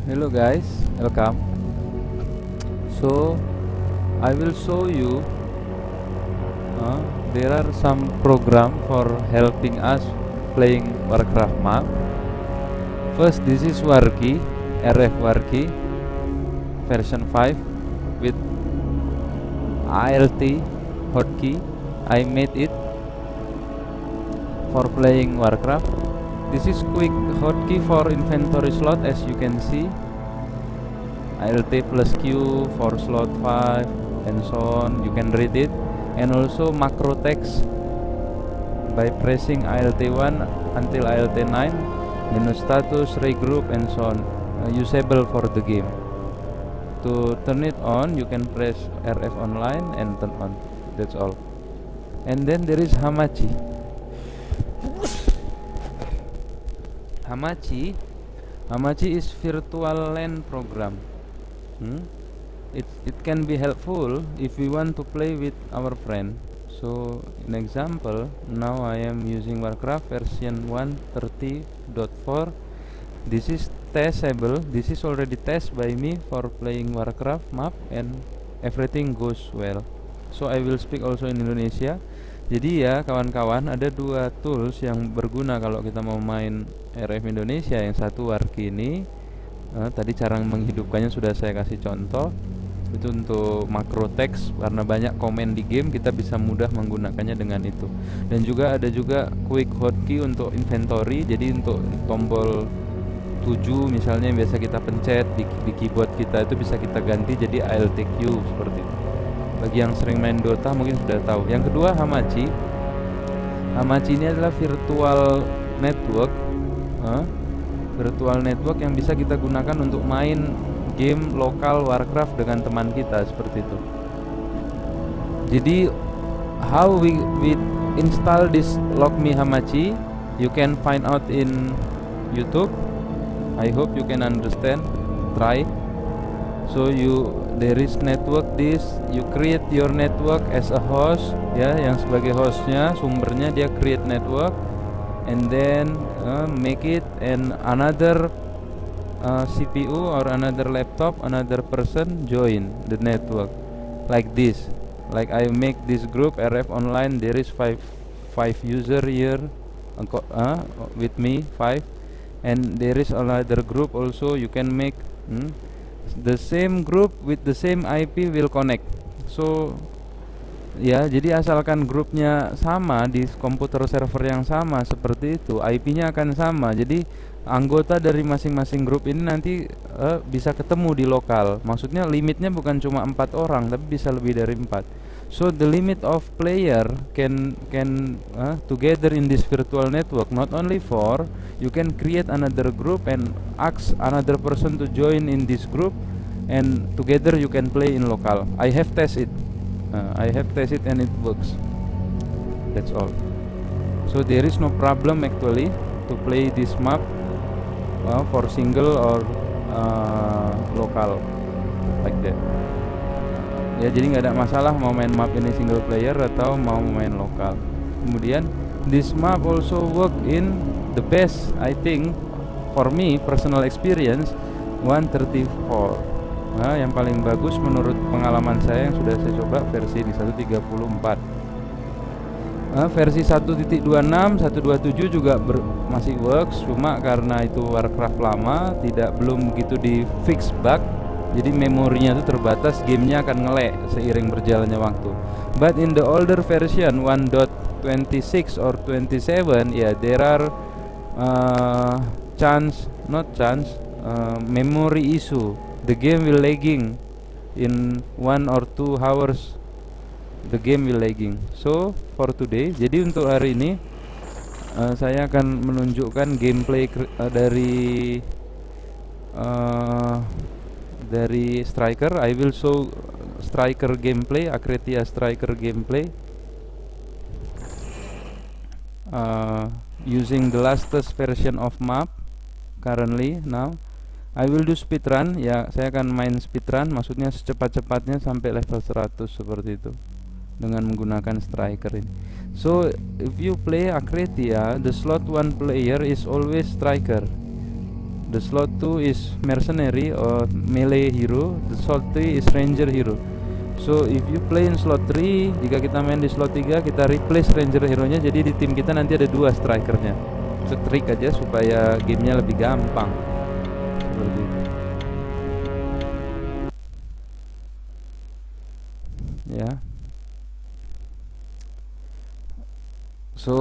Hello guys, welcome. So I will show you uh, there are some program for helping us playing Warcraft map. First, this is Warki, RF Warki version 5 with ALT hotkey. I made it for playing Warcraft. This is quick hotkey for inventory slot, as you can see. ALT plus Q for slot 5 and so on, you can read it. And also macro text by pressing ALT 1 until ALT 9, menu status, regroup and so on, usable for the game. To turn it on, you can press RF online and turn on, that's all. And then there is Hamachi. Hamachi is virtual LAN program. It can be helpful if we want to play with our friend. So in example, now I am using Warcraft version 1.30.4. This is testable. This is already tested by me for playing Warcraft map and everything goes well. So I will speak also in Indonesia. Jadi ya kawan-kawan, ada dua tools yang berguna kalau kita mau main RF Indonesia. Yang satu Warki ini, tadi cara menghidupkannya sudah saya kasih contoh. Itu untuk makro teks, karena banyak komen di game kita bisa mudah menggunakannya dengan itu. Dan juga ada juga quick hotkey untuk inventory. Jadi untuk tombol 7 misalnya yang biasa kita pencet di keyboard kita, itu bisa kita ganti jadi ALTQ seperti itu. Bagi yang sering main Dota mungkin sudah tahu. Yang kedua Hamachi. Hamachi ini adalah virtual network, virtual network yang bisa kita gunakan untuk main game lokal Warcraft dengan teman kita seperti itu. Jadi how we install this LogMe Hamachi, you can find out in YouTube. I hope you can understand. Try. So there is network this, you create your network as a host, ya, yang sebagai hostnya, sumbernya dia create network, and then make it and another CPU or another laptop, another person join the network like this. Like I make this group RF online, there is five user here with me, 5, and there is another group also. You can make the same group with the same IP will connect. So ya, jadi asalkan grupnya sama di komputer server yang sama seperti itu, IP-nya akan sama. Jadi anggota dari masing-masing grup ini nanti bisa ketemu di lokal. Maksudnya limitnya bukan cuma 4 orang, tapi bisa lebih dari 4. So the limit of player can together in this virtual network, not only 4, you can create another group and ask another person to join in this group, and together you can play in local. I have tested and it works. That's all. So there is no problem actually to play this map for single or local like that. Ya, jadi nggak ada masalah mau main map ini single player atau mau main lokal. Kemudian this map also work in the best, I think, for me personal experience 1.34. Yang paling bagus menurut pengalaman saya yang sudah saya coba versi ini 1.34. Versi 1.26, 1.27 juga masih works, cuma karena itu Warcraft lama, belum begitu di fix bug. Jadi memorinya itu terbatas, gamenya akan ngelek seiring berjalannya waktu. But in the older version 1.26 or 27, there are memory issue. The game will lagging in 1 or 2 hours. The game will lagging. So for today, jadi untuk hari ini saya akan menunjukkan gameplay dari Striker. I will show Striker gameplay, Akretia Striker gameplay, using the latest version of map currently now. I will do speedrun, ya, saya akan main speedrun, maksudnya secepat-cepatnya sampai level 100 seperti itu dengan menggunakan Striker ini. So if you play Akretia, the slot 1 player is always Striker. The slot 2 is mercenary or melee hero. The slot 3 is ranger hero. So if you play in slot 3, jika kita main di slot 3, kita replace ranger hero nya, jadi di tim kita nanti ada 2 strikernya. Itu trik aja supaya gamenya lebih gampang. Seperti itu. Ya. So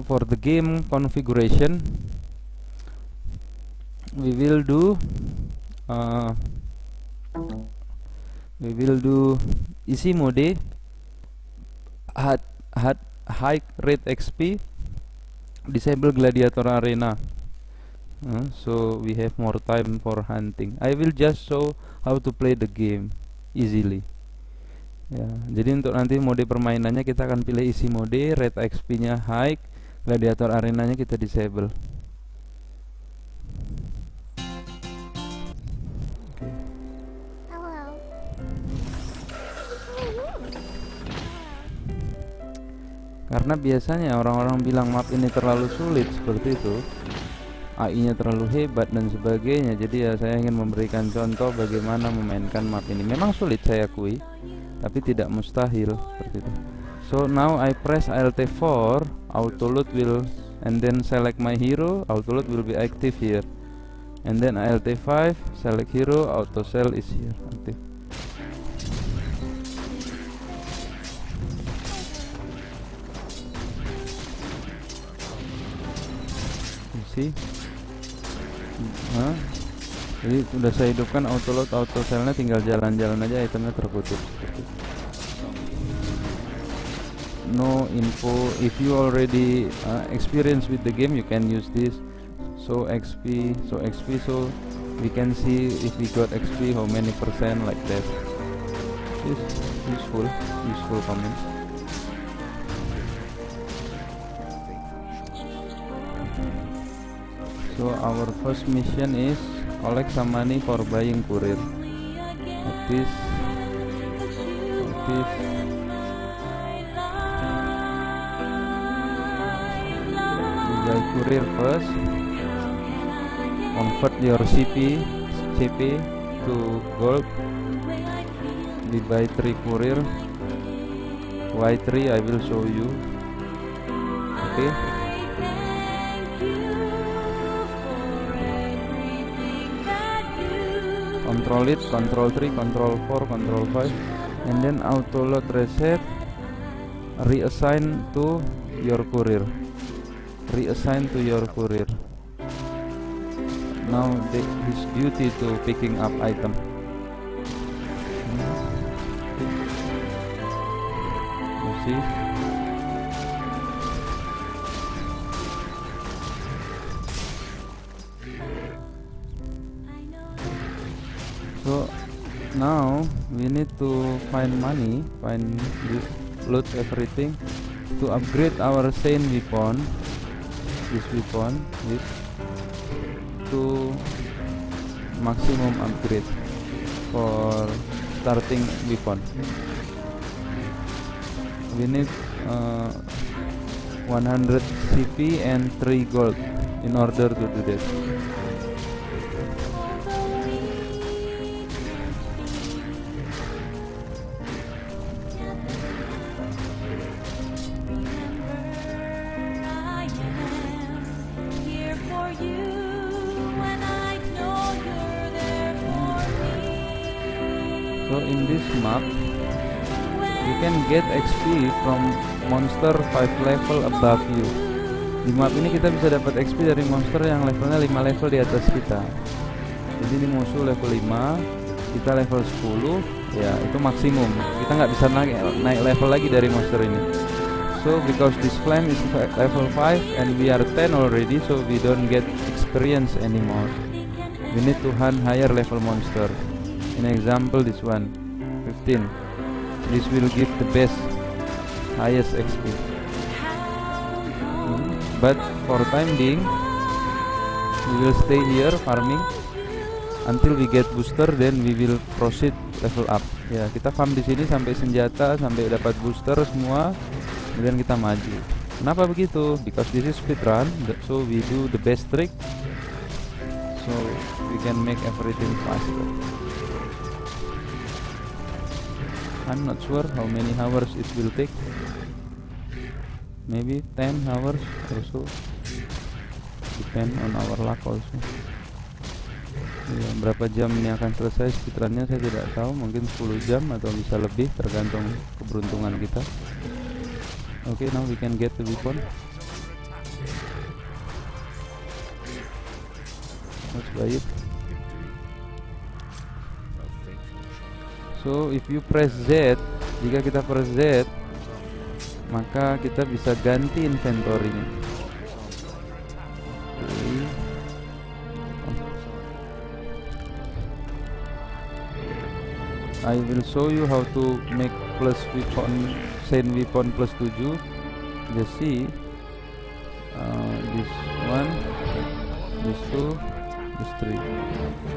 for the game configuration, we will do easy mode, high rate XP, disable gladiator arena. So we have more time for hunting. I will just show how to play the game easily. Ya, jadi untuk nanti mode permainannya kita akan pilih easy mode, rate XP nya high, gladiator arenanya kita disable. Karena biasanya orang-orang bilang map ini terlalu sulit seperti itu, AI-nya terlalu hebat dan sebagainya. Jadi ya saya ingin memberikan contoh bagaimana memainkan map ini. Memang sulit, saya akui, tapi tidak mustahil seperti itu. So now I press Alt4, auto load will, and then select my hero, auto load will be active here. And then Alt5, select hero, auto sell is here, active. See? Jadi sudah saya hidupkan auto load, auto sell-nya, tinggal jalan-jalan aja, itemnya terputus. No info. If you already experience with the game, you can use this. So XP, so we can see if we got XP, how many percent, like that. This useful comment. So our first mission is collect some money for buying courier. Like this. We buy courier first. Convert your CP to gold. We buy 3 courier. Why 3? I will show you. Okay. Control it, control 3, control 4, control 5, and then auto load reset, reassign to your courier. Now his duty to picking up item. You see? So now we need to find money, find this, loot everything to upgrade our Saint weapon, this to maximum upgrade for starting weapon. We need 100 CP and 3 gold in order to do that. So in this map you can get XP from monster 5 level above you. Di map ini kita bisa dapat XP dari monster yang levelnya 5 level di atas kita. Jadi ini musuh level 5, kita level 10, ya itu maksimum. Kita nggak bisa naik level lagi dari monster ini. So because this flame is level 5 and we are 10 already, so we don't get experience anymore. We need to hunt higher level monster. In example, this one 15. This will give the best, highest XP. But for time being, we will stay here farming until we get booster, then we will proceed level up. Ya, kita farm di sini sampai senjata, sampai dapat booster semua, kemudian kita maju. Kenapa begitu? Because this is speedrun, so we do the best trick. So we can make everything faster. I'm not sure how many hours it will take. Maybe 10 hours or so. Depend on our luck also. Ya, berapa jam ini akan selesai speedrunnya saya tidak tahu, mungkin 10 jam atau bisa lebih tergantung keberuntungan kita. Okay, now we can get the weapon. Let's buy it. So if you press Z, jika kita press Z, maka kita bisa ganti inventory-nya. Okay. I will show you how to make plus weapon, chain weapon plus 7. Just see this one, this two, this three.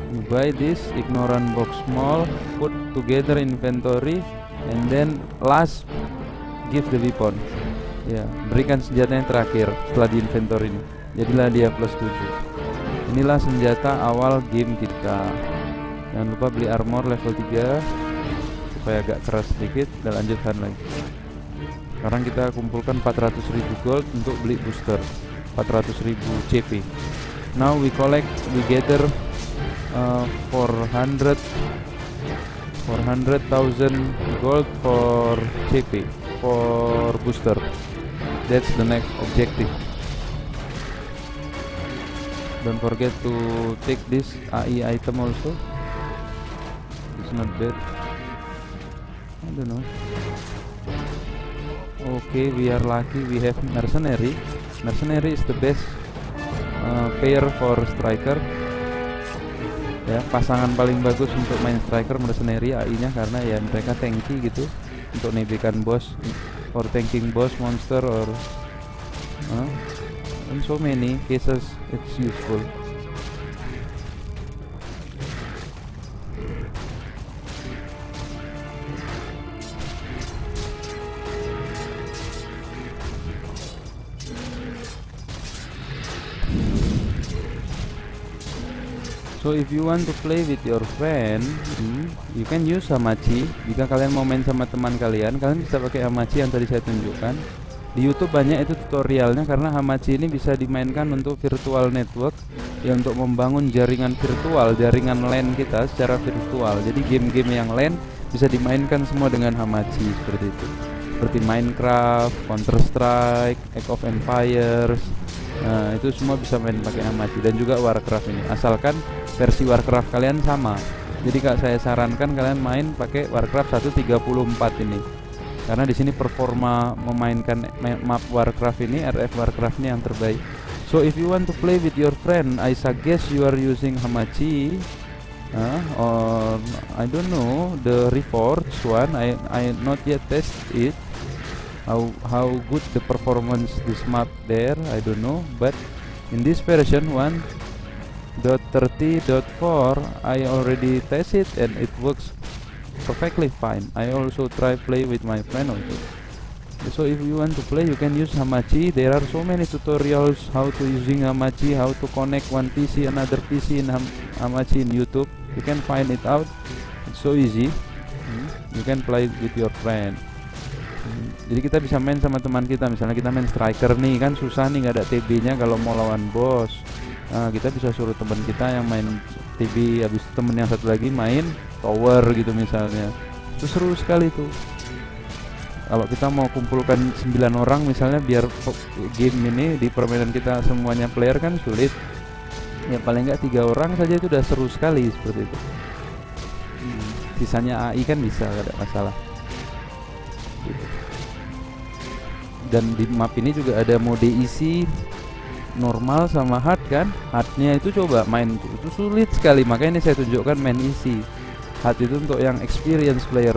You buy this ignorant box small, put together inventory, and then last give the weapon. Ya, berikan senjata yang terakhir setelah di inventory ini. Jadilah dia plus 7. Inilah senjata awal game kita. Jangan lupa beli armor level 3 supaya agak keras sedikit dan lanjutkan lagi. Sekarang kita kumpulkan 400.000 gold untuk beli booster, 400.000 CP. Now we gather 400,000 gold for CP for booster. That's the next objective. Don't forget to take this AI item also. It's not bad. I don't know. Okay, we are lucky. We have mercenary. Mercenary is the best pair for striker. Ya, pasangan paling bagus untuk main striker mercenary AI-nya, karena ya mereka tanky gitu untuk nebekan boss, or tanking boss monster, or in so many cases it's useful. So if you want to play with your friend, you can use Hamachi. Jika kalian mau main sama teman kalian bisa pakai Hamachi yang tadi saya tunjukkan. Di YouTube banyak itu tutorialnya, karena Hamachi ini bisa dimainkan untuk virtual network, ya, untuk membangun jaringan virtual, jaringan LAN kita secara virtual. Jadi game-game yang LAN bisa dimainkan semua dengan Hamachi seperti itu. Seperti Minecraft, Counter Strike, Age of Empires. Nah, itu semua bisa main pakai Hamachi, dan juga Warcraft ini. Asalkan versi Warcraft kalian sama. Jadi kak, saya sarankan kalian main pakai Warcraft 1.34 ini. Karena di sini performa memainkan map Warcraft ini, RF Warcraft ini yang terbaik. So if you want to play with your friend, I suggest you are using Hamachi, or I don't know, the Reforged one. I not yet test it. How good the performance this map there, I don't know. But in this version 1.30.4, I already test it and it works perfectly fine. I also try play with my friend also. So if you want to play, you can use Hamachi. There are so many tutorials how to using Hamachi, how to connect one PC another PC in Hamachi in YouTube. You can find it out. It's so easy. You can play with your friend. Jadi kita bisa main sama teman kita. Misalnya kita main striker nih, kan susah nih, nggak ada TB-nya kalau mau lawan bos. Nah, kita bisa suruh teman kita yang main TB, habis itu temen yang satu lagi main tower gitu misalnya. Itu seru sekali tuh. Kalau kita mau kumpulkan 9 orang misalnya, biar game ini di permainan kita semuanya player kan sulit. Ya paling nggak 3 orang saja itu udah seru sekali seperti itu. Sisanya AI kan bisa, nggak ada masalah. Dan di map ini juga ada mode isi normal sama hard kan. Hardnya itu coba main itu sulit sekali, makanya ini saya tunjukkan main isi. Hard itu untuk yang experience player,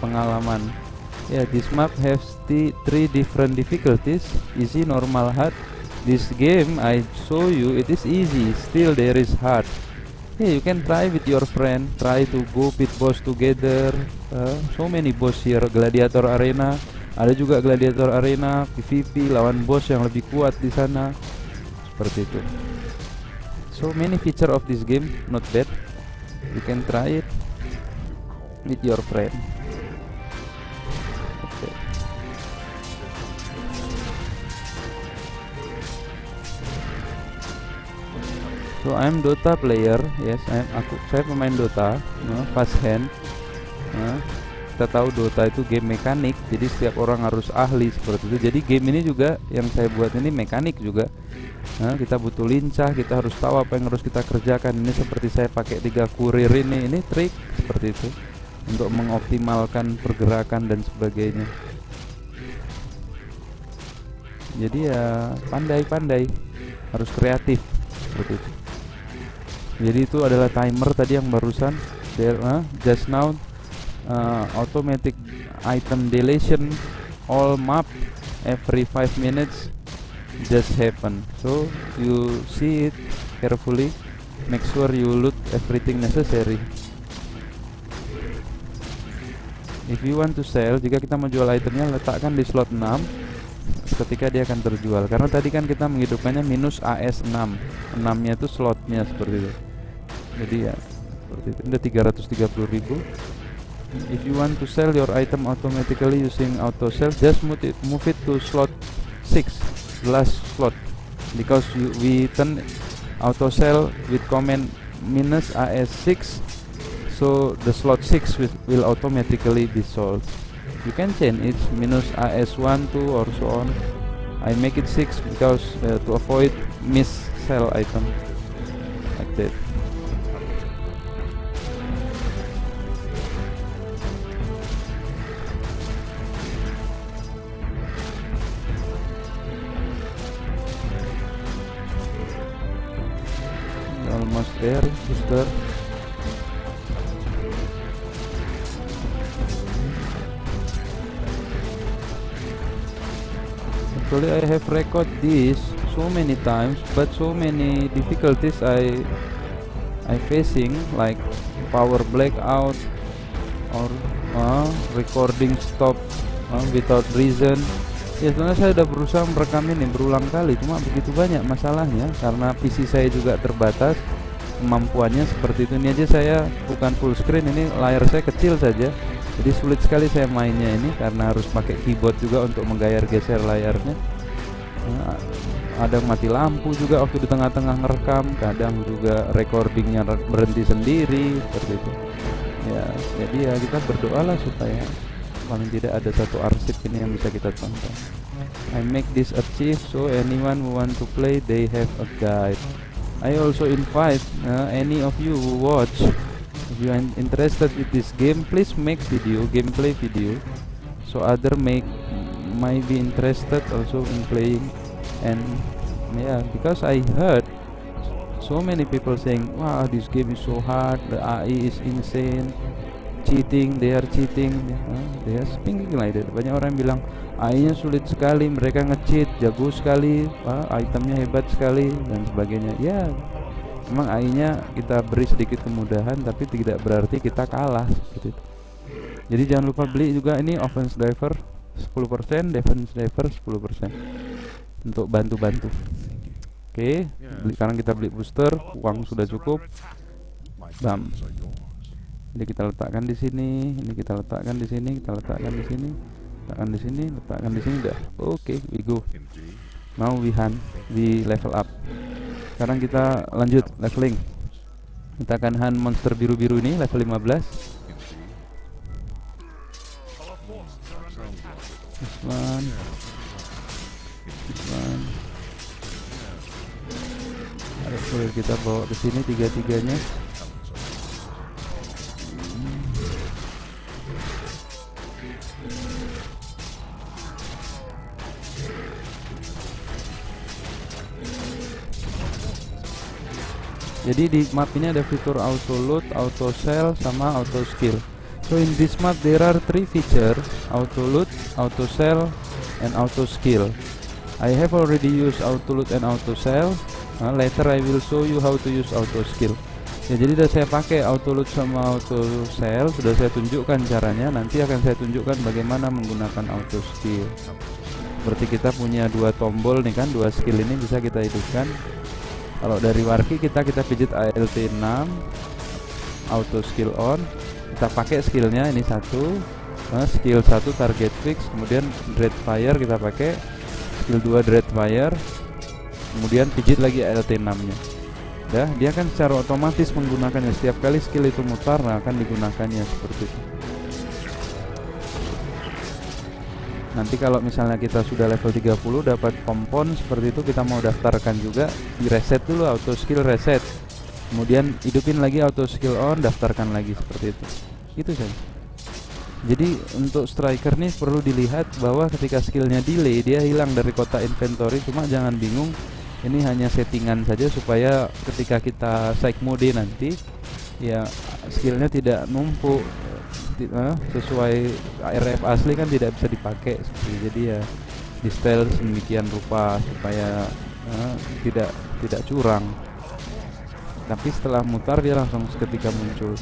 pengalaman. Yeah, this map has 3 different difficulties: easy, normal, hard. This game I show you, it is easy, still there is hard. Yeah, you can try with your friend, try to go beat boss together. So many boss here. Gladiator Arena, ada juga Gladiator Arena PvP lawan boss yang lebih kuat di sana. Seperti itu. So many feature of this game, not bad. You can try it with your friend. Okay. So I'm Dota player, yes, saya pemain Dota, fast hand. Kita tahu Dota itu game mekanik, jadi setiap orang harus ahli seperti itu. Jadi game ini juga yang saya buat ini mekanik juga. Kita butuh lincah, kita harus tahu apa yang harus kita kerjakan. Ini seperti saya pakai 3 kurir ini trik seperti itu untuk mengoptimalkan pergerakan dan sebagainya. Jadi ya pandai-pandai, harus kreatif seperti itu. Jadi itu adalah timer tadi yang barusan just now, automatic item deletion all map every 5 minutes just happen. So you see it carefully, make sure you loot everything necessary. If you want to sell, jika kita mau jual itemnya, letakkan di slot 6 ketika dia akan terjual, karena tadi kan kita menghidupkannya minus AS6, 6 nya itu slotnya seperti itu. Jadi ya seperti itu. Udah 330.000. If you want to sell your item automatically using auto sell, just move it to slot 6, the last slot, because we turn auto sell with command minus AS6, so the slot 6 will automatically be sold. You can change it minus AS1, 2 or so on. I make it 6 because to avoid miss sell item like that. Almost there, booster. Actually I have record this so many times, but so many difficulties I facing, like power blackout or recording stop without reason. Ya sebenarnya saya udah berusaha merekam ini berulang kali, cuma begitu banyak masalahnya karena PC saya juga terbatas kemampuannya seperti itu. Ini aja saya bukan full screen, ini layar saya kecil saja, jadi sulit sekali saya mainnya ini karena harus pakai keyboard juga untuk menggayar geser layarnya. Ada mati lampu juga waktu di tengah-tengah ngerekam, kadang juga recordingnya berhenti sendiri seperti itu ya. Jadi ya kita berdoalah supaya paling tidak ada satu arsip ini yang bisa kita tonton. I make this achieve so anyone who want to play they have a guide. I also invite any of you who watch, if you are interested in this game, please make gameplay video, so other might be interested also in playing. And yeah, because I heard so many people saying, wow, this game is so hard, the AI is insane, they are cheating, they are speaking like that. Banyak orang bilang AI-nya sulit sekali, mereka nge-cheat, jago sekali, itemnya hebat sekali dan sebagainya. Ya, memang AI-nya kita beri sedikit kemudahan, tapi tidak berarti kita kalah gitu. Jadi jangan lupa beli juga ini offense diver 10%, defense diver 10% untuk bantu-bantu. Oke, sekarang kita beli booster, uang sudah cukup. Bam. Jadi kita letakkan di sini, ini kita letakkan di sini, kita letakkan di sini, letakkan di sini, letakkan di sini, udah. Oke, we go. Now we level up. Sekarang kita lanjut leveling. Kita akan hunt monster biru-biru ini level 15. This one. Harus kita bawa ke sini tiga-tiganya. Jadi di map ini ada fitur auto loot, auto sell, sama auto skill. So in this map there are 3 features: auto loot, auto sell, and auto skill. I have already used auto loot and auto sell. Later I will show you how to use auto skill. Ya, jadi sudah saya pakai auto loot sama auto sell, sudah saya tunjukkan caranya. Nanti akan saya tunjukkan bagaimana menggunakan auto skill. Berarti kita punya 2 tombol nih kan, 2 skill ini bisa kita hidupkan. Kalau dari Warki kita pijit ALT 6, auto skill on, kita pakai skillnya ini satu, skill 1 target fix, kemudian dread fire kita pakai, skill 2 dread fire, kemudian pijit lagi ALT 6 nya. Ya, dia kan secara otomatis menggunakannya setiap kali skill itu mutar, akan digunakannya seperti itu. Nanti kalau misalnya kita sudah level 30 dapat kompon seperti itu, kita mau daftarkan juga, di reset dulu, auto skill reset, kemudian hidupin lagi auto skill on, daftarkan lagi seperti itu. Itu saja. Jadi untuk striker nih perlu dilihat bahwa ketika skillnya delay dia hilang dari kotak inventory, cuma jangan bingung, ini hanya settingan saja supaya ketika kita psych mode nanti ya skillnya tidak numpuk. Sesuai RF asli kan tidak bisa dipakai seperti, jadi ya di style sedemikian rupa supaya tidak curang. Tapi setelah mutar dia langsung seketika muncul.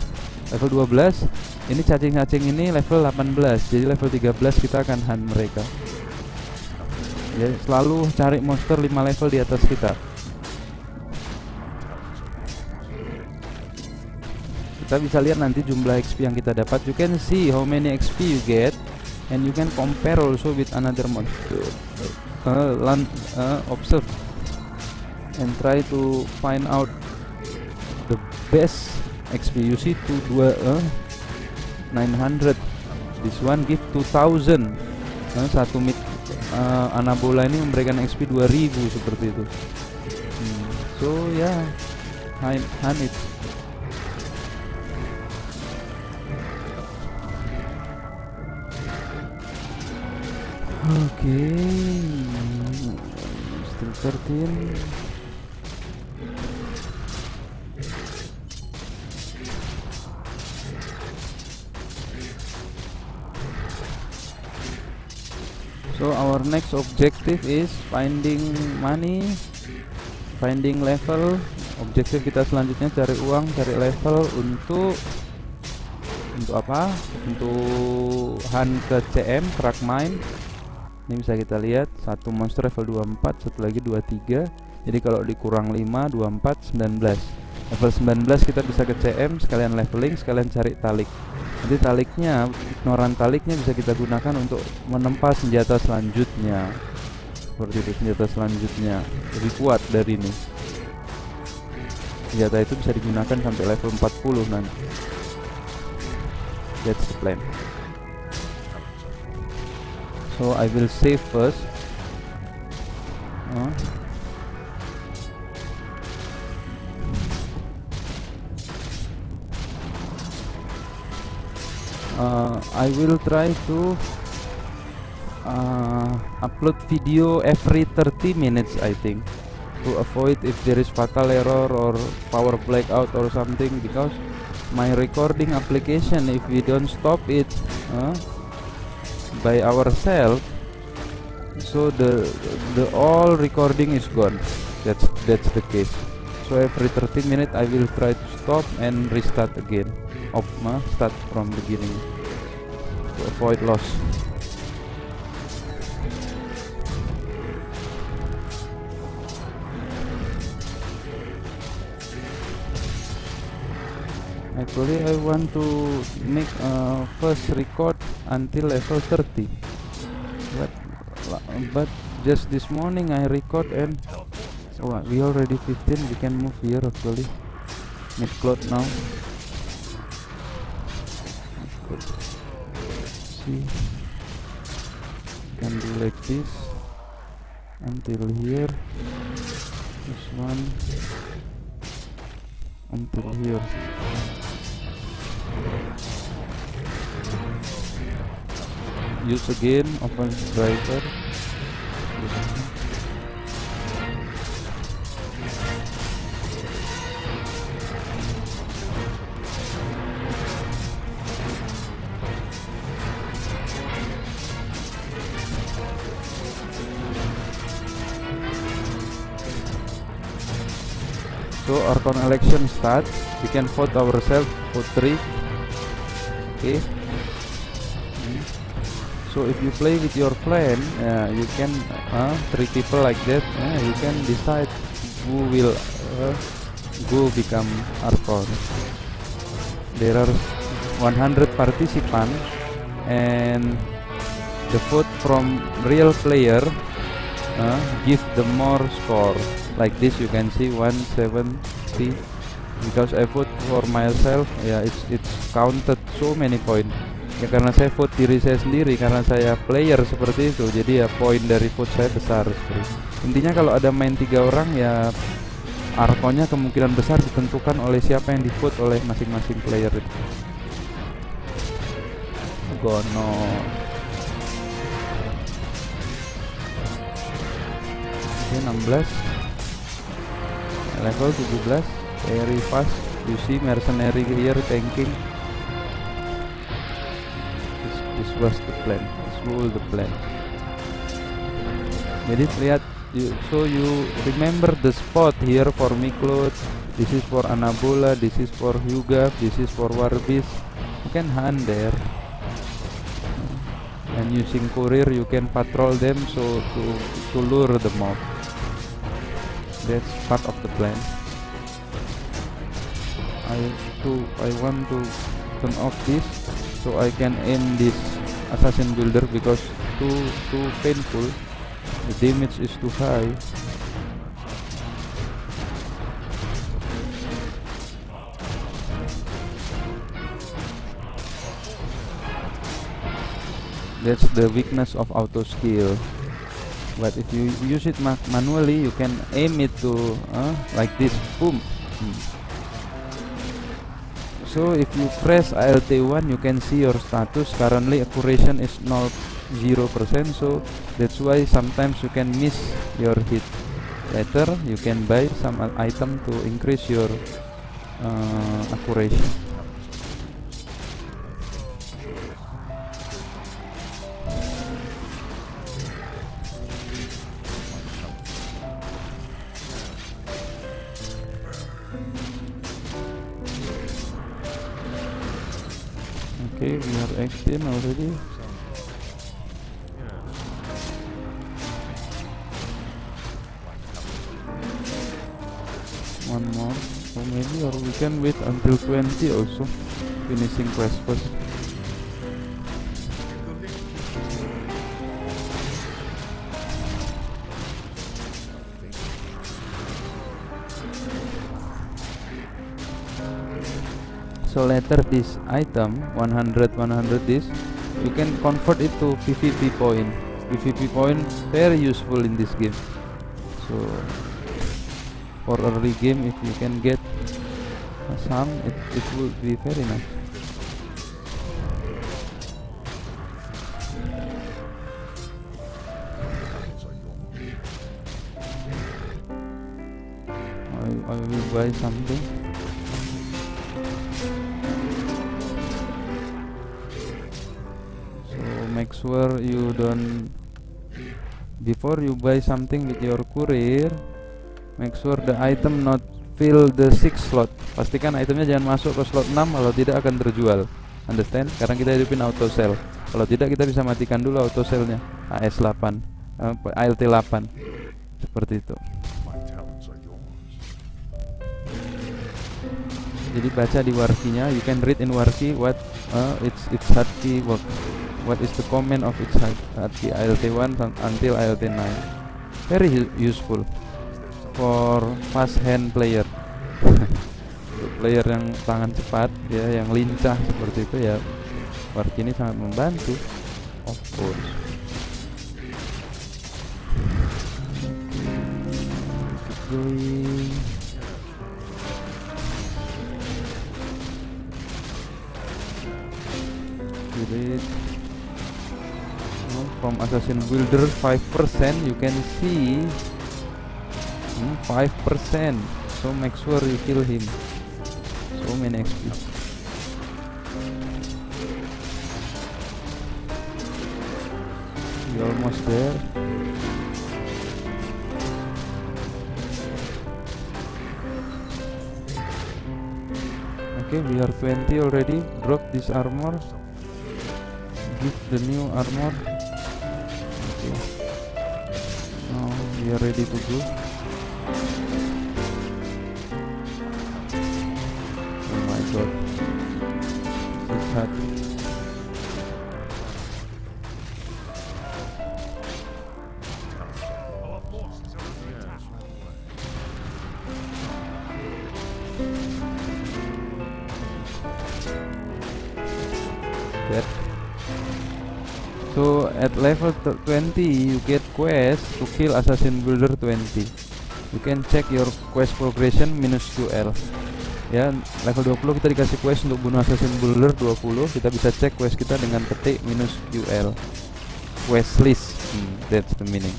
Level 12 ini cacing-cacing ini level 18, jadi level 13 kita akan hunt mereka. Ya, selalu cari monster 5 level di atas kita. Kita bisa lihat nanti jumlah XP yang kita dapat. You can see how many XP you get, and you can compare also with another monster. Observe and try to find out the best XP. You see 900. This one give 2000. Satu mid anabola ini memberikan XP 2000 seperti itu. So yeah, hunt it. Still 13. So our next objective is finding money, finding level. Objektif kita selanjutnya cari uang, cari level untuk apa? Untuk hunt ke CM, crack mine. Ini bisa kita lihat, satu monster level 24, satu lagi 23. Jadi kalau dikurang 5, 24, 19. Level 19 kita bisa ke CM, sekalian leveling, sekalian cari talik. Nanti taliknya, ignoran taliknya bisa kita gunakan untuk menempa senjata selanjutnya. Seperti itu, senjata selanjutnya lebih kuat dari ini. Senjata itu bisa digunakan sampai level 40 nanti. That's the plan. So I will save first. I will try to upload video every 30 minutes, I think, to avoid if there is fatal error or power blackout or something, because my recording application, if we don't stop it by ourselves, so the all recording is gone. That's the case. So every 30 minutes I will try to stop and restart again, start from beginning to avoid loss. Actually I want to make first record until level 30, but just this morning I record and we already 15. We can move here actually. Mid cloud now. Good. See, can do like this until here. This one until here. Use again open driver. So Archon election starts. We can vote ourselves for 3. Okay. So if you play with your clan, you can 3 people like that. You can decide who will go become Archon. There are 100 participants, and the vote from real player give the more score. Like this, you can see 170. Because I vote for myself, ya it's counted so many point. Ya karena saya vote diri saya sendiri, karena saya player seperti itu, jadi ya poin dari vote saya besar seperti itu. Intinya kalau ada main 3 orang ya Arkonnya kemungkinan besar ditentukan oleh siapa yang di vote oleh masing-masing player itu. Gono. Oke, 16. Level 17. Very fast. You see mercenary here tanking. This was the plan. This was the plan. Jadi lihat, so you remember the spot here for Miklot. This is for Anabola. This is for Hyuga. This is for Warbis. You can hunt there. And using courier you can patrol them so to lure the mob. That's part of the plan. I want to turn off this so I can aim this assassin builder because too painful. The damage is too high. That's the weakness of auto skill. But if you use it manually, you can aim it to like this, boom. So if you press ALT1, you can see your status. Currently accuracy is 0%, so that's why sometimes you can miss your hit. Later you can buy some item to increase your accuracy. Okay, we are 18 already. One more, so maybe, or we can wait until 20 also, finishing quest first. So later this item 100 this, you can convert it to PvP point. PvP point very useful in this game. So for early game, if you can get some, it will be very nice. I will buy something. Make sure you don't, before you buy something with your courier, make sure the item not fill the 6 slot. Pastikan itemnya jangan masuk ke slot 6, kalau tidak akan terjual. Understand? Sekarang kita hidupin auto sell. Kalau tidak, kita bisa matikan dulu auto sellnya. AS8 ALT8 seperti itu. Jadi baca di warkinya, you can read in warki what its hotkey work. What is the comment of its hotkey ALT1 until ALT9. Very useful for fast hand player. Untuk player yang tangan cepat ya, yang lincah seperti itu ya, warki ini sangat membantu. Of course. Keep going. Great. From assassin builder 5%, you can see 5%, so make sure you kill him. So many XP. You're almost there. Okay, we are 20 already. Drop this armor. Give the new armor. Okay. Now we are ready to go. god, it's hard. That. So at level 20 you get quest to kill Assassin Builder 20. You can check your quest progression minus QL. Ya, level 20 kita dikasih quest untuk bunuh Assassin Builder 20. Kita bisa cek quest kita dengan ketik minus QL. Quest list, that's the meaning.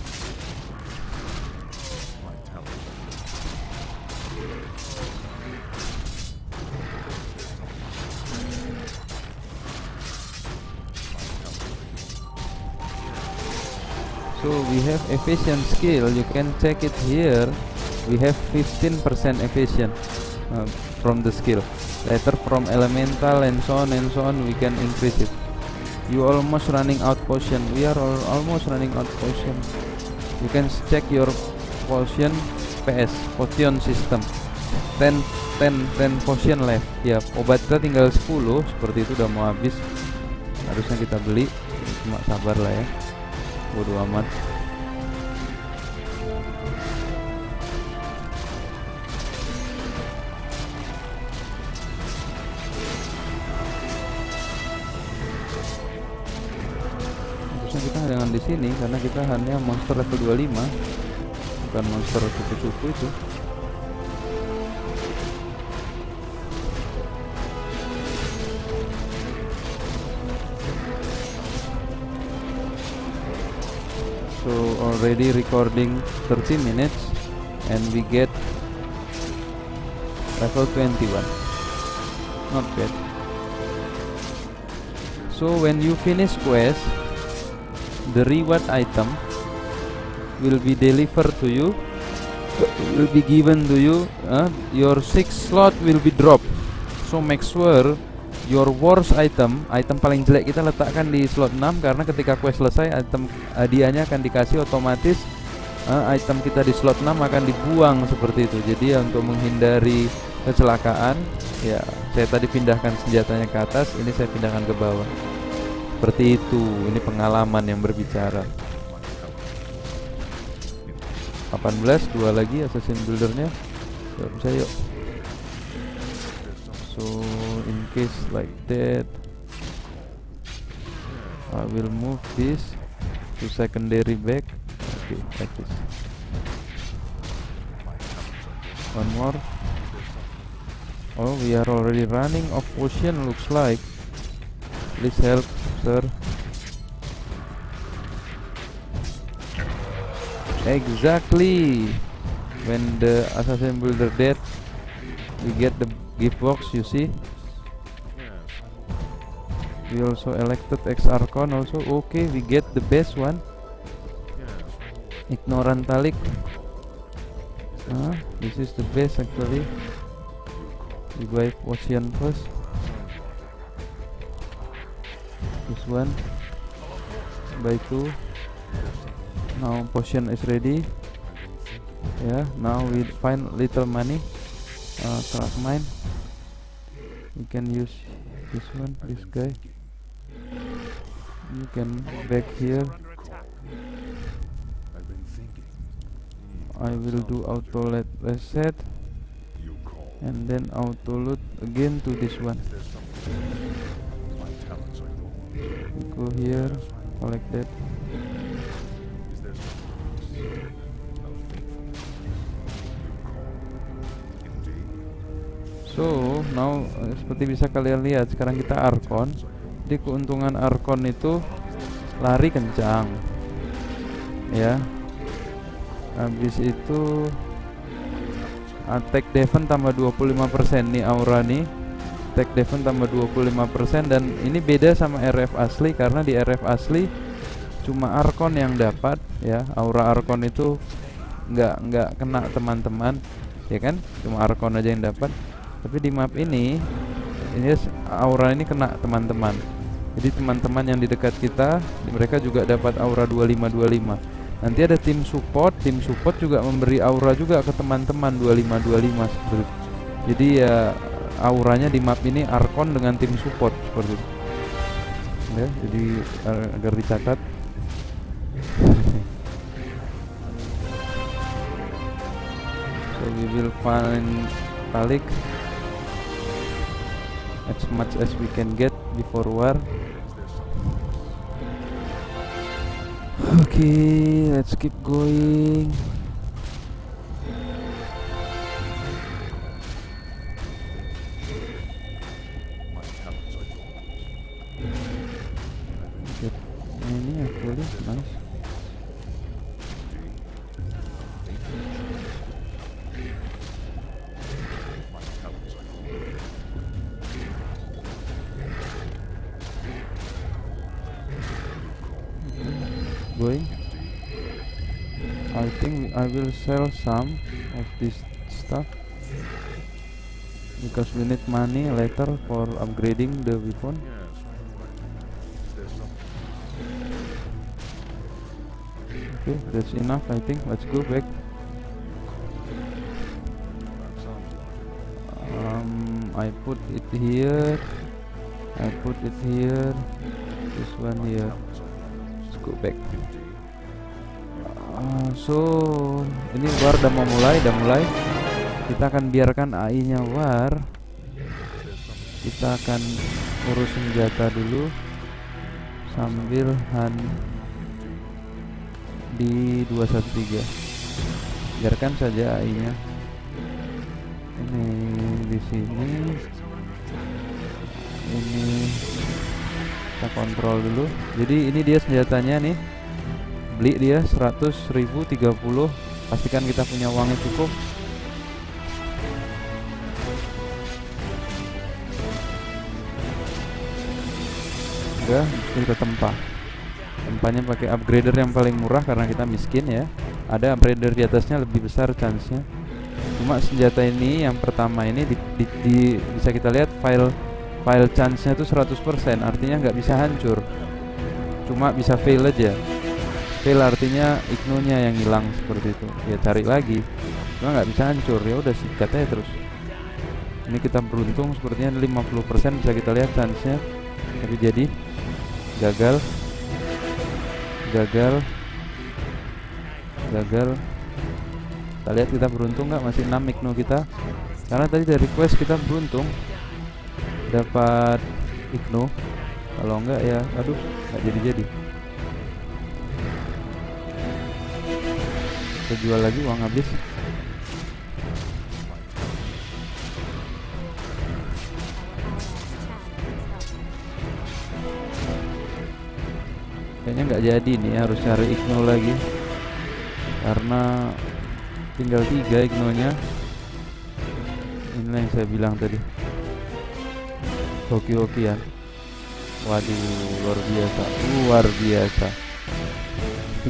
So we have efficient skill, you can check it here. We have 15% efficient from the skill. Later from elemental and so on we can increase it. You almost running out potion. We are almost running out potion. You can check your potion PS, potion system. 10 potion left. Ya, obat kita tinggal 10, seperti itu udah mau habis. Harusnya kita beli. Cuma sabar lah ya. Bodo amat. Harusnya kita jangan di sini karena kita hanya monster level 25, bukan monster cupu-cupu itu. So already recording 30 minutes and we get level 21. Not bad. So when you finish quest, the reward item will be delivered to you, will be given to you. Your 6 slot will be dropped. So make sure your worst item paling jelek kita letakkan di slot 6, karena ketika quest selesai item hadiahnya akan dikasih otomatis. Item kita di slot 6 akan dibuang seperti itu. Jadi ya, untuk menghindari kecelakaan ya, saya tadi pindahkan senjatanya ke atas, ini saya pindahkan ke bawah. Seperti itu, ini pengalaman yang berbicara. 18, 2 lagi Assassin Buildernya. Bisa yuk. So in case like that, I will move this to secondary back. Okay, like this. One more. Oh, we are already running of potion, looks like. Please help, sir. Exactly. When the Assassin Builder dead, we get the gift box, you see. We also elected X Archon also. Okay, we get the best one. Ignorant Talik. This is the best actually. We buy potion first. This one. Buy 2. Now potion is ready. Yeah, now we find little money. Crack mine. You can use this one, this guy. You can back here. I will do auto reset and then auto loot again to this one. Go here, collect that. So now seperti bisa kalian lihat, sekarang kita Archon. Jadi keuntungan Archon itu lari kencang ya. Habis itu attack defense tambah 25% nih aura nih. Attack defense tambah 25%, dan ini beda sama RF asli, karena di RF asli cuma Archon yang dapat ya. Aura Archon itu nggak kena teman-teman ya kan, cuma Archon aja yang dapat. Tapi di map ini aura ini kena teman-teman. Jadi teman-teman yang di dekat kita, mereka juga dapat aura 25-25. Nanti ada tim support juga memberi aura juga ke teman-teman 25-25 seperti. Jadi ya auranya di map ini Archon dengan tim support seperti itu ya, jadi agar dicatat. So we will find Talik as much as we can get before war. Okay, let's keep going. Ini actually nice. Going. I think I will sell some of this stuff because we need money later for upgrading the weapon. Okay, that's enough I think. Let's go back. I put it here. I put it here. This one here. Let's go back. So ini war udah mulai. Kita akan biarkan AI-nya war. Kita akan urus senjata dulu sambil di 213. Biarkan saja AI-nya. Ini di sini. Ini kita kontrol dulu. Jadi ini dia senjatanya nih. Beli dia 100.000 30. Pastikan kita punya uangnya cukup. Udah, kita tempanya pakai upgrader yang paling murah karena kita miskin ya. Ada upgrader di atasnya lebih besar chance-nya. Cuma senjata ini yang pertama ini bisa kita lihat file chance-nya itu 100%, artinya nggak bisa hancur. Cuma bisa fail aja. Fail artinya igno-nya yang hilang seperti itu. Ya cari lagi. Cuma nggak bisa hancur. Ya udah sikat aja terus. Ini kita beruntung sepertinya 50% bisa kita lihat chance-nya. Tapi jadi gagal. Kita lihat kita beruntung nggak, masih 6 igno kita. Karena tadi dari quest kita beruntung dapat igno. Kalau enggak ya aduh nggak jadi. Kita jual lagi, uang habis. Kayaknya nggak jadi nih, harus cari igno lagi karena tinggal 3 ignonya. Inilah yang saya bilang tadi, hoki-hokian. Waduh, luar biasa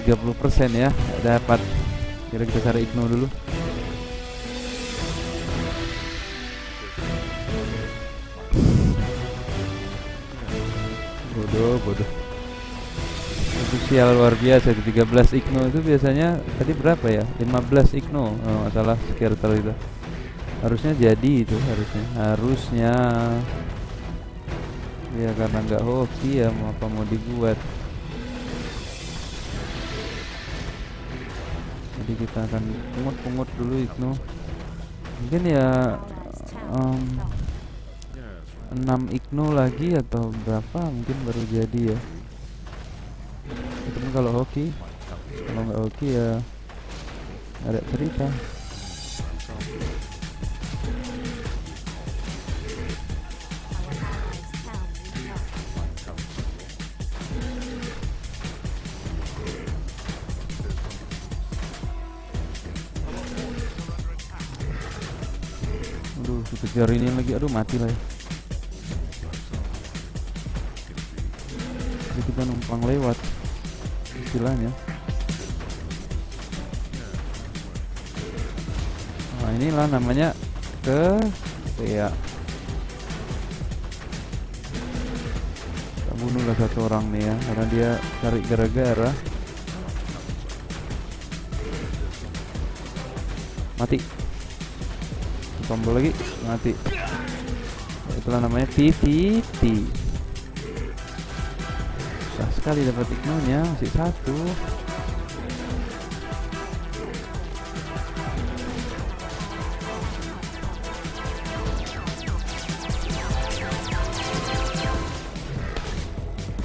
30% ya dapat. Kira kita cari igno dulu. Bodoh. Itu sial luar biasa. 13 igno itu biasanya tadi berapa ya? 15 igno. Oh, salah sekitar itu. Harusnya jadi itu harusnya. Ya karena nggak hoki ya, mau dibuat. Jadi kita akan pungut dulu igno. Mungkin ya 6 igno lagi atau berapa mungkin baru jadi ya. Itu pun kalau hoki. Kalau nggak hoki ya ada cerita. Aduh, kejar ini lagi, aduh mati lah ya. Jadi kita numpang lewat istilahnya. Nah inilah namanya ya. Kita bunuhlah satu orang nih ya, karena dia cari gara-gara. Mati. Tombol lagi, mati. itulah namanya PvP. Susah sekali dapat ignonya, masih satu.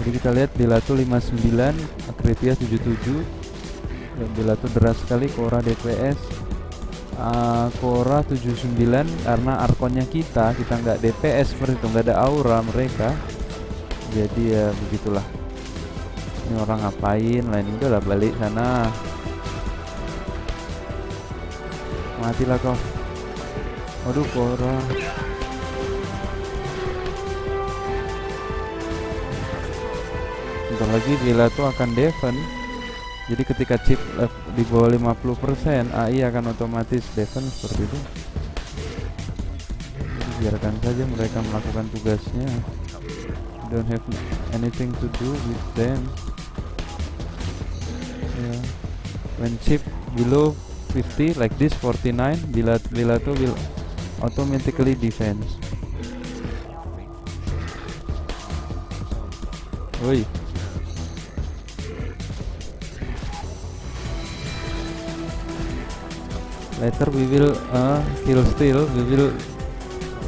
Jadi kita lihat Belato 59, Akrevia 77. Belato deras sekali, Cora DPS. Cora 79 karena arkonnya kita nggak DPS seperti itu, nggak ada aura mereka. Jadi ya begitulah. Ini orang ngapain? Lain udah lah, balik sana. Matilah kau. Waduh, Cora. Bentar lagi Belato akan defend. Jadi ketika chip di bawah 50%, AI akan otomatis defend seperti itu. Jadi biarkan saja mereka melakukan tugasnya. Don't have anything to do with them. Yeah. When chip below 50 like this 49, Belato will automatically defense. Oi. Later we will kill steal. We will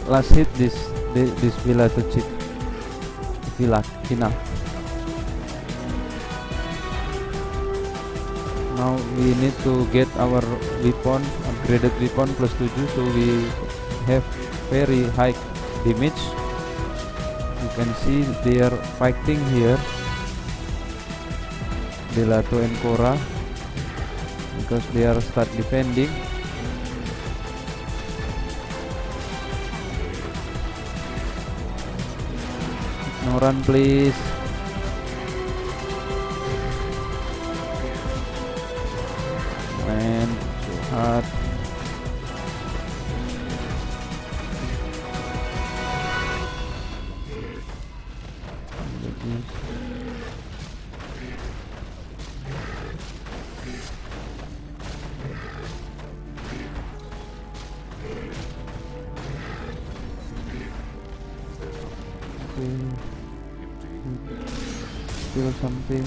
last hit this Belato chip. If we luck enough. Now we need to get our weapon, upgraded weapon plus 7, so we have very high damage. You can see they are fighting here, Belato and Cora, because they are start defending. No run please. And so hard. Still something.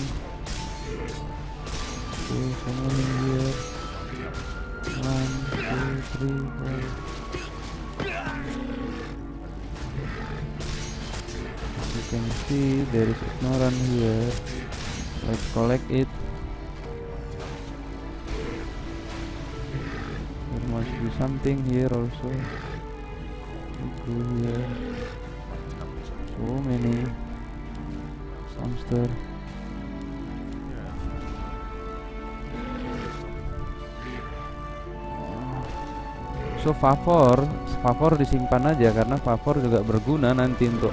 Okay, someone in here. 1, 2, 3, 4. As you can see, there is ignorant here. Let's collect it. There must be something here also. Go here. So many monster. So favor disimpan aja, karena favor juga berguna nanti untuk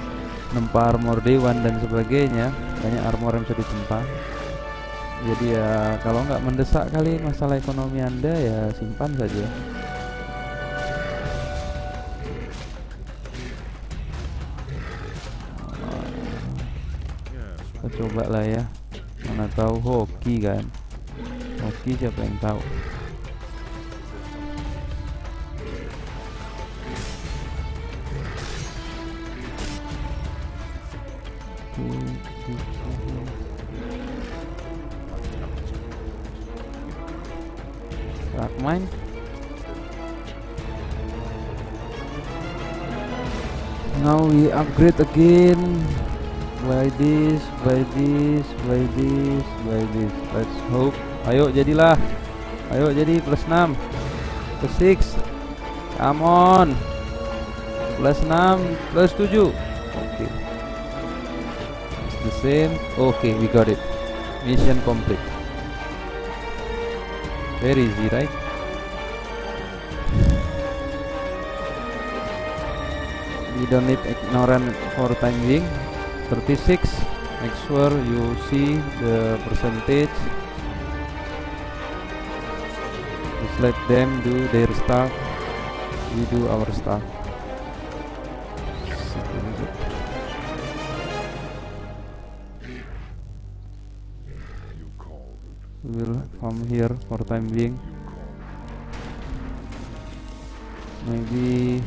nempa armor dewan dan sebagainya. Banyak armor yang bisa ditempa. Jadi ya kalau nggak mendesak kali masalah ekonomi Anda, ya simpan saja. Kita coba lah ya. Mana tahu hoki kan. Hoki siapa yang tahu. Mine. Now we upgrade again. Buy this, buy this, buy this, buy this. Let's hope. Ayo jadilah. Ayo jadi plus 6, plus 6. Come on. Plus 6, plus 7. Okay. It's the same. Okay, we got it. Mission complete. Very easy, right? We don't need ignorant for time being. 36. Make sure you see the percentage. Just let them do their stuff. We do our stuff. We will come here for time being. Maybe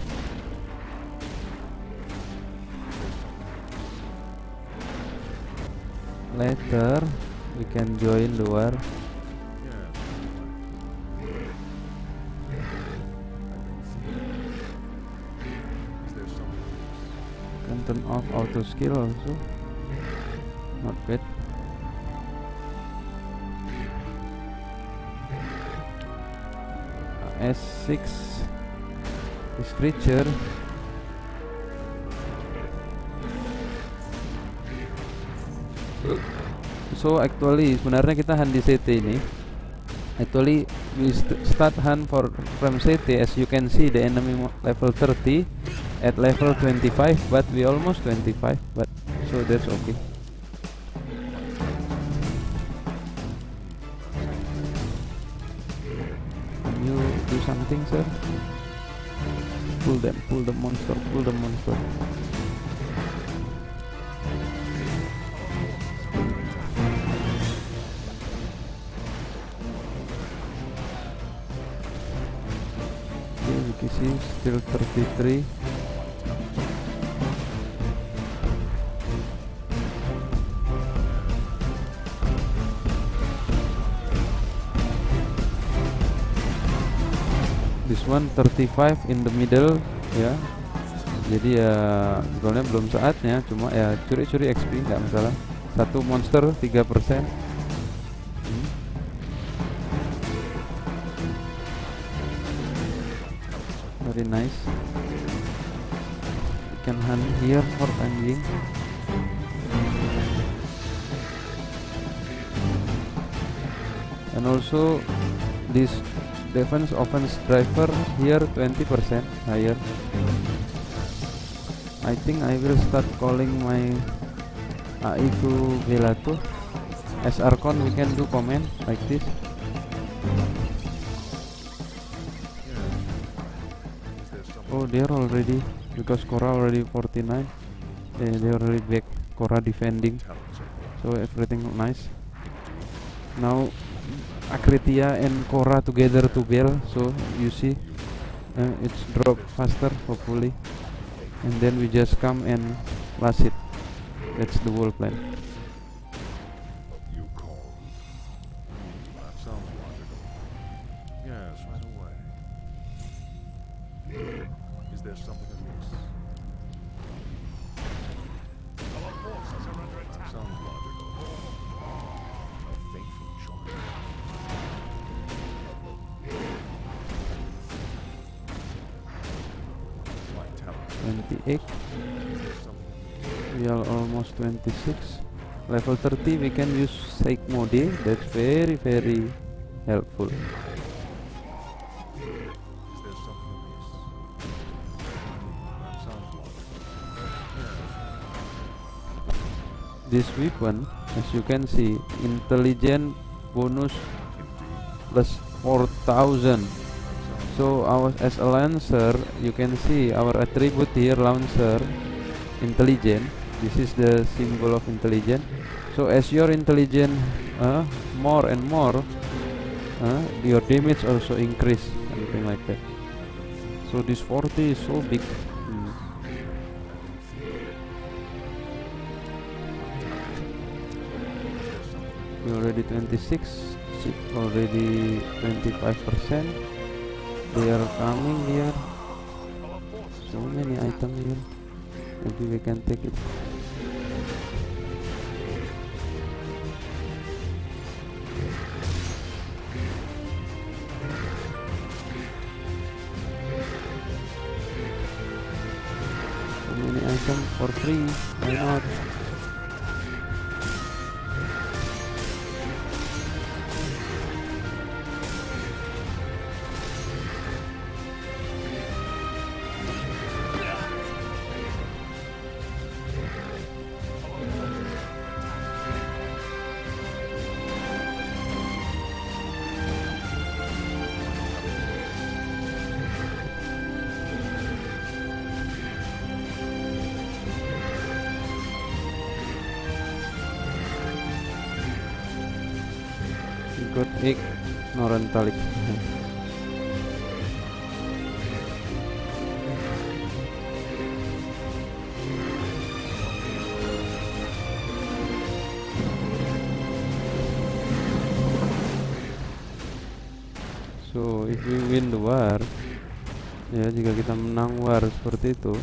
later we can join the war. Can turn off auto skill also, not bad. S6 this creature. So actually sebenarnya kita hunt di CT ini. Actually we start hunt from CT. As you can see, the enemy level 30 at level 25, but we almost 25, but so that's okay. Can you do something, sir? Pull them, pull the monster, pull the monster. Okay, see, still 33. This one 35 in the middle ya. Jadi ya sebetulnya belum saatnya, cuma ya curi-curi XP nggak masalah. Satu monster 3%. Very nice. We can hunt here for anjing. And also this defense offense driver here 20% higher. I think I will start calling my AI to Gelato. As Archon we can do command like this. Oh, they're already, because Korra already 49. They already back. Korra defending, so everything nice. Now Akritia and Korra together to bail, so you see it's drop faster hopefully, and then we just come and last it. That's the whole plan. Is there something amiss? Our forces are under attack. Sounds logical. A fateful choice. My talent. 28. We are almost 26. Level 30 we can use Psych Mode. That's very helpful. This weapon, as you can see, intelligent bonus plus 4000. So as a lancer, you can see our attribute here, lancer, intelligent. This is the symbol of intelligent. So as your intelligent more and more, your damage also increase, something like that. So this 40 is so big. Already 26, ship already 25%. They are coming here. So many items here. Maybe we can take it. So many items for free. Why not? Got egg Norentalik. So if we win the war, ya jika kita menang war seperti itu,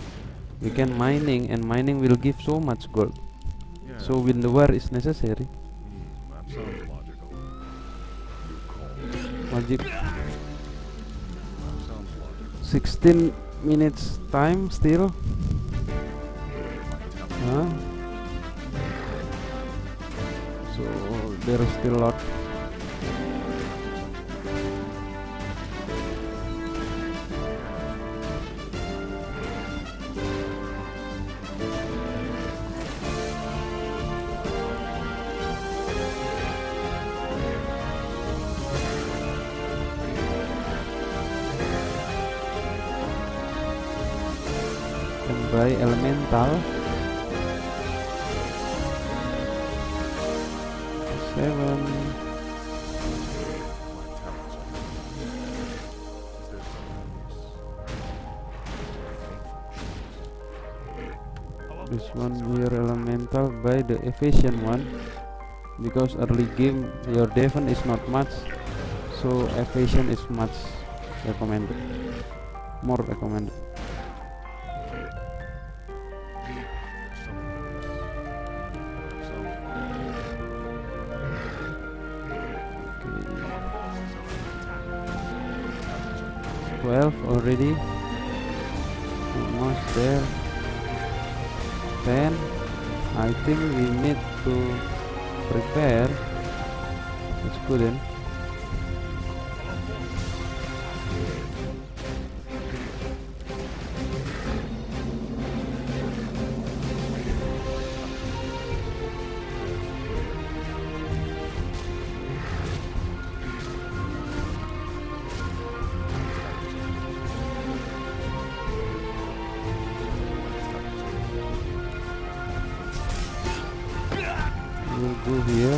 we can mining, and mining will give so much gold. Yeah. So win the war is necessary. That sounds logical. You call. Wajib. That sounds logical. 16 minutes time still. Huh? So there's still lot. And by elemental 7. This one here elemental by the efficient one, because early game your defense is not much, so efficient is much recommended, more recommended. Okay. 12 already, almost there. 10. I think we need to prepare. It's good then. We'll go here.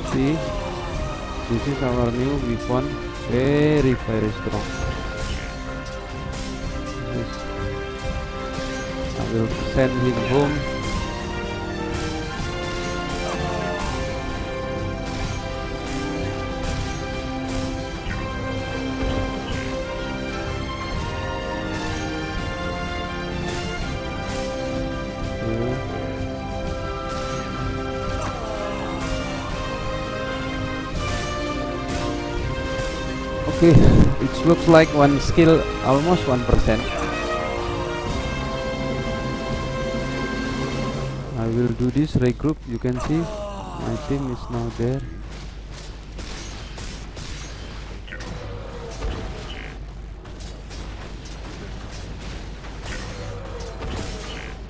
See, this is our new weapon, very strong. This, I will send him home. Okay, it looks like one skill almost 1%. I will do this regroup. You can see my team is now there.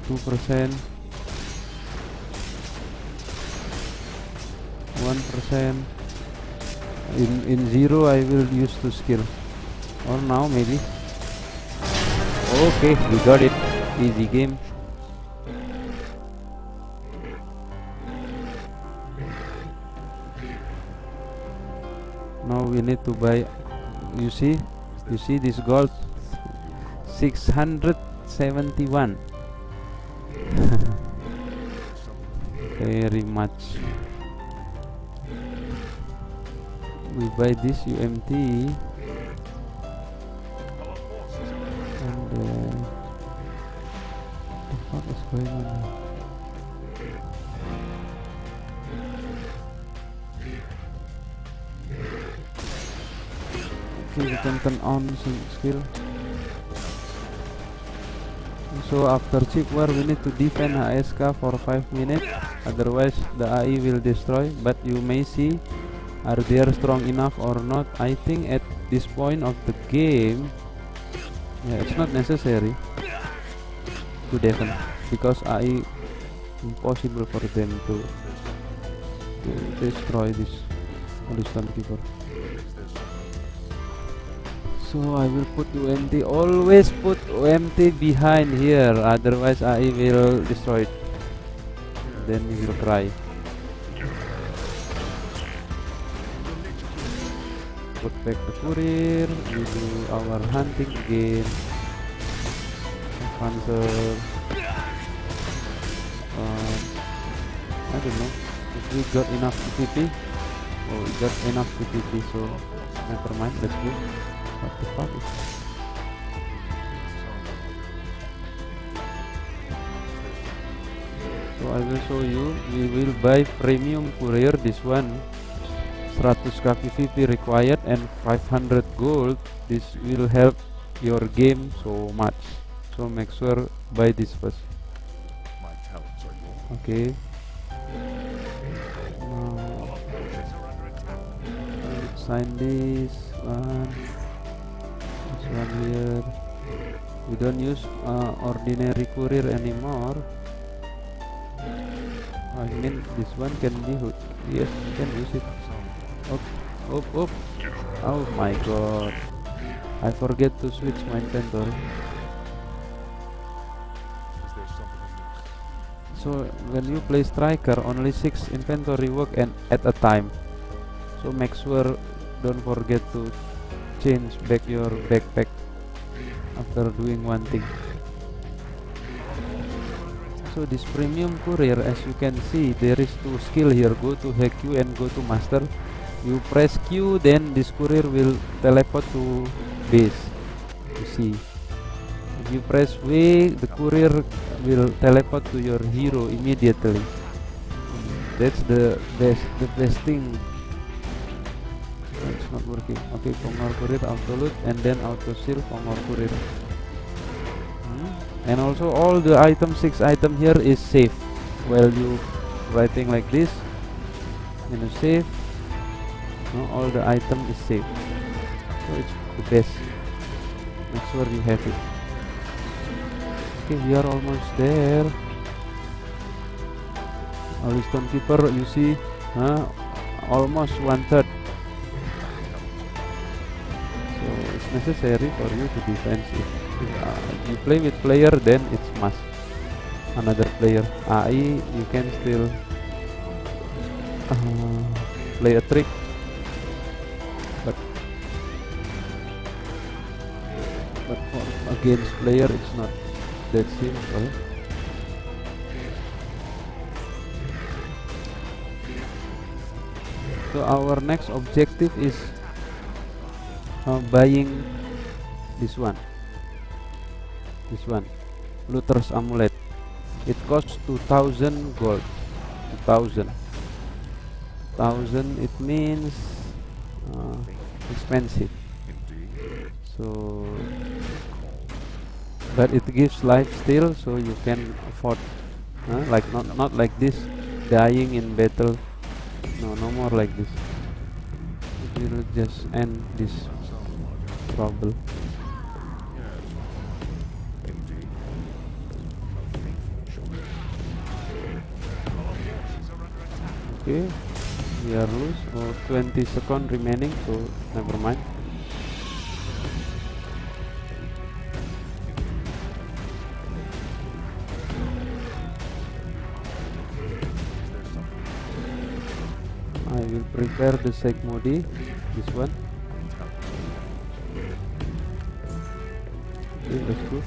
%, 1%. In 0 I will use 2 skill, or now maybe. Okay, we got it. Easy game. Now we need to buy. You see this gold 671. Very much. We buy this UMT, and what the fuck is going on now? Okay, we can turn on some skill. So after chip war we need to defend HSK for 5 minutes, otherwise the AI will destroy. But you may see, are they strong enough or not? I think at this point of the game, yeah, it's not necessary to defend, because AI impossible for them to destroy this Holiston Keeper. So I will put UMT, always put UMT behind here, otherwise AI will destroy it. Then he will cry. Put back the courier, we do our hunting again. Panzer, I don't know. If we got enough PvP, oh, we got enough PvP, so never mind. Let's go. What the fuck is? So I will show you. We will buy premium courier. This one 100k PvP required and 500 gold. This will help your game so much. So make sure buy this first. My talents are yours. Okay. Now sign this one. This one here. We don't use ordinary courier anymore. I mean this one can be yes, you can use it. Up. Oh my god, I forget to switch my inventory. Is there something amiss? So when you play striker, only 6 inventory work and at a time. So make sure don't forget to change back your backpack after doing one thing. So this premium courier, as you can see, there is 2 skill here. Go to HQ and go to master. You press Q, then this courier will teleport to base. You see, if you press W, the courier will teleport to your hero immediately. That's the best thing. It's not working. Okay, Pongor courier auto loot and then auto seal Pongor courier. And also all the item 6 item here is safe. While you writing like this, save. No, all the item is safe. So it's the best. Make sure you have it. Okay, we are almost there. Stone keeper, you see, almost 1/3. So it's necessary for you to defend. If you play with player, then it's must. Another player AI, you can still play a trick, but for against player it's not that simple. So our next objective is buying this one, Luther's amulet. It costs 2000 gold. 2000 it means expensive. Indeed. So but it gives life still, so you can afford, like not like this, dying in battle. No more like this. It will just end this trouble. Indeed. Okay, we are loose, or 20 seconds remaining, so never mind. I will prepare the Segmodi, this one. Okay, let's go.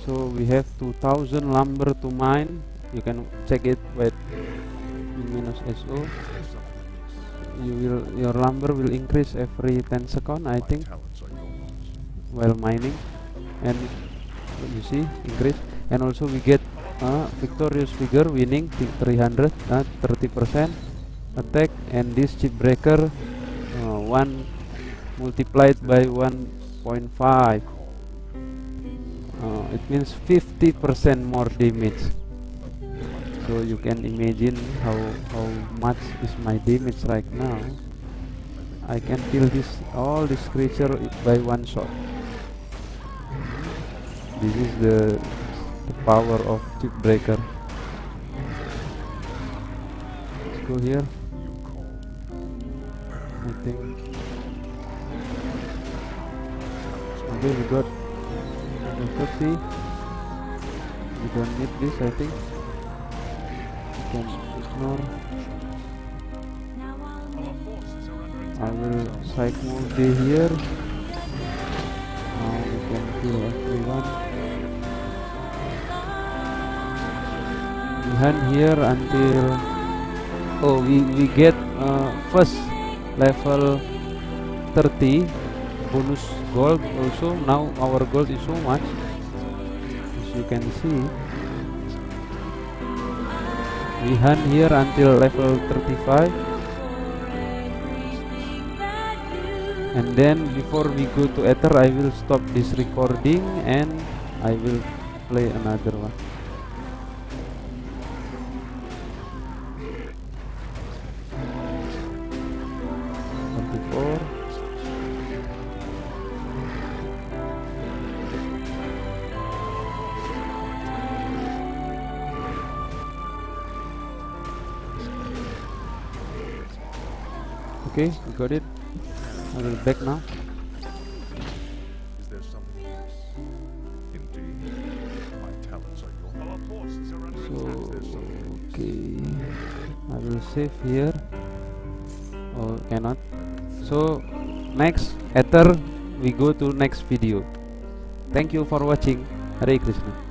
So we have 2000 lumber to mine. You can check it with -SO. Your lumber will increase every 10 seconds, I think, Talents are yours. while mining, and you see increase. And also we get victorious figure winning 300 30% attack, and this chip breaker 1 multiplied by 1.5. It means 50% more damage. So you can imagine how much is my damage right now. I can kill all this creature by one shot. This is the power of chip breaker. Let's go here. I think. Okay, we got. Let's see. We don't need this, I think. We can ignore. I will cycle here. Now we can kill everyone. hunt here until we get first level 30 bonus gold. Also now our gold is so much, as you can see. We hunt here until level 35, and then before we go to Ether, I will stop this recording and I will play another one. Okay, we got it. I will back now. Is there something else? Indeed. My talents are yours. Our forces are under So attack. okay, I will save here. Oh, cannot. So next Ether, we go to next video. Thank you for watching. Hare Krishna.